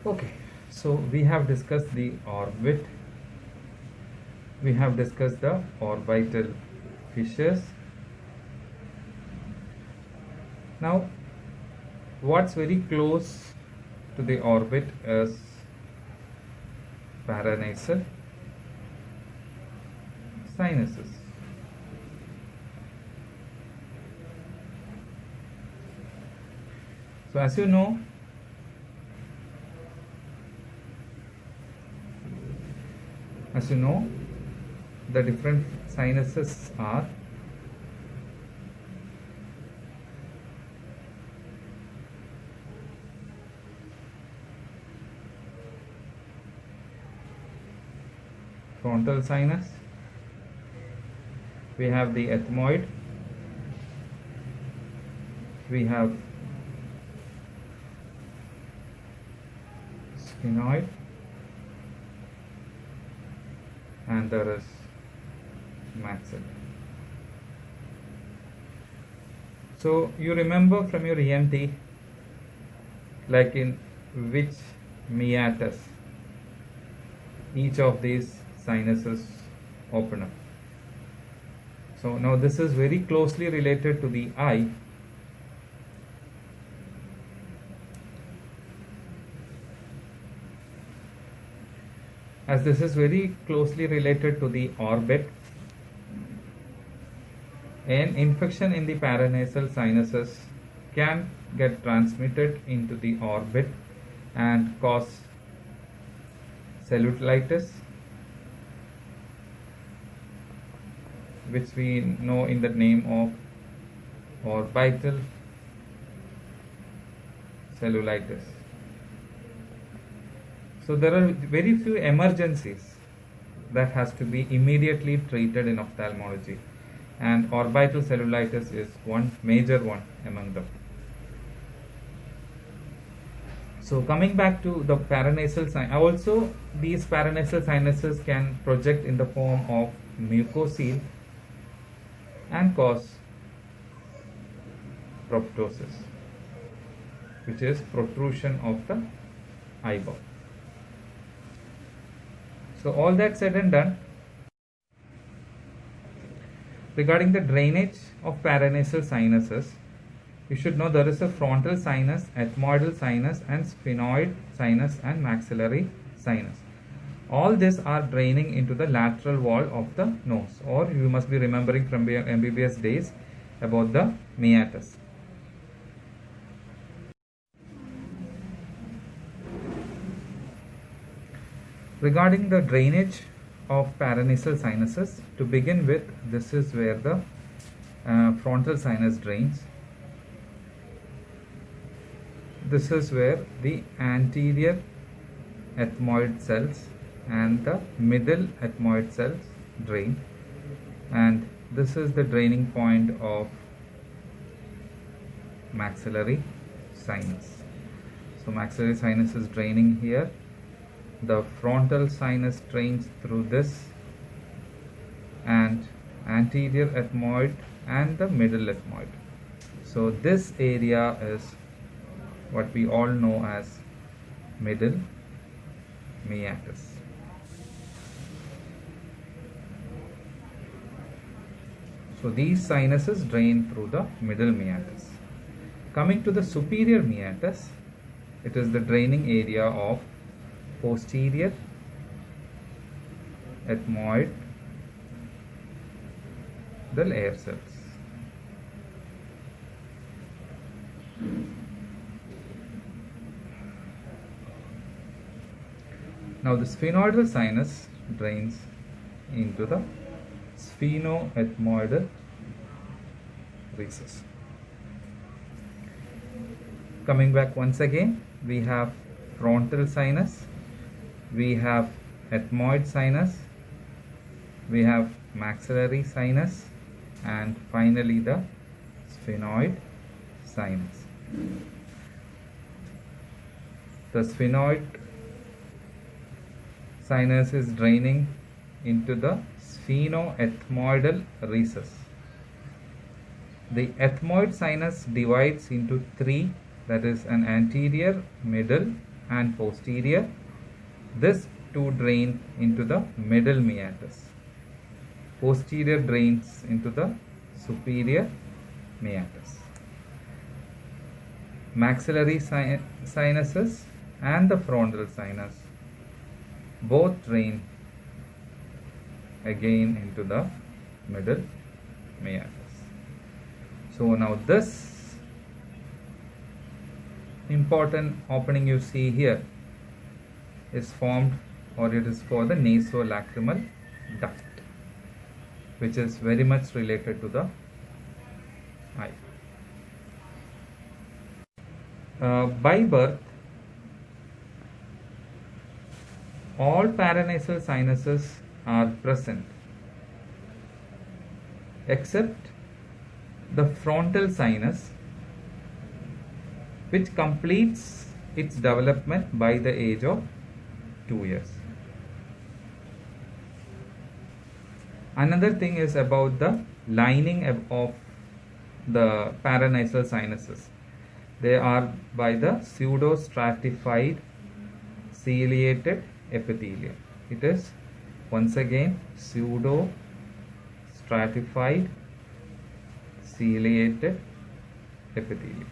Okay, so we have discussed the orbit, we have discussed the orbital fissures. Now, what's very close to the orbit is paranasal sinuses. So, as you know, the different sinuses are frontal sinus, we have the ethmoid, we have sphenoid, and there is maxillary. So you remember from your ENT, like in which meatus each of these sinuses open up. So now this is very closely related to the eye. As this is very closely related to the orbit, an infection in the paranasal sinuses can get transmitted into the orbit and cause cellulitis, which we know in the name of orbital cellulitis. So there are very few emergencies that has to be immediately treated in ophthalmology, and orbital cellulitis is one major one among them. So coming back to the paranasal sinus, also these paranasal sinuses can project in the form of mucocele and cause proptosis, which is protrusion of the eyeball. So all that said and done, regarding the drainage of paranasal sinuses, you should know there is a frontal sinus, ethmoidal sinus, and sphenoid sinus and maxillary sinus. All these are draining into the lateral wall of the nose, or you must be remembering from your MBBS days about the meatus. Regarding the drainage of paranasal sinuses, to begin with, this is where the frontal sinus drains. This is where the anterior ethmoid cells and the middle ethmoid cells drain, and this is the draining point of maxillary sinus. So maxillary sinus is draining here. The frontal sinus drains through this, and anterior ethmoid and the middle ethmoid. So this area is what we all know as middle meatus. So these sinuses drain through the middle meatus. Coming to the superior meatus, it is the draining area of posterior ethmoid, the air cells. Now the sphenoidal sinus drains into the sphenoethmoidal recess. Coming back once again, we have frontal sinus, we have ethmoid sinus, we have maxillary sinus, and finally the sphenoid sinus. The sphenoid sinus is draining into the sphenoethmoidal recess. The ethmoid sinus divides into three, that is an anterior, middle, and posterior. This two drain into the middle meatus. Posterior drains into the superior meatus. Maxillary sinuses and the frontal sinus both drain again into the middle meatus. So now this important opening you see here is formed, or it is for the nasolacrimal duct, which is very much related to the eye. By birth, all paranasal sinuses are present except the frontal sinus, which completes its development by the age of 2 years. Another thing is about the lining of the paranasal sinuses. They are by the pseudostratified ciliated epithelium. It is once again pseudostratified ciliated epithelium.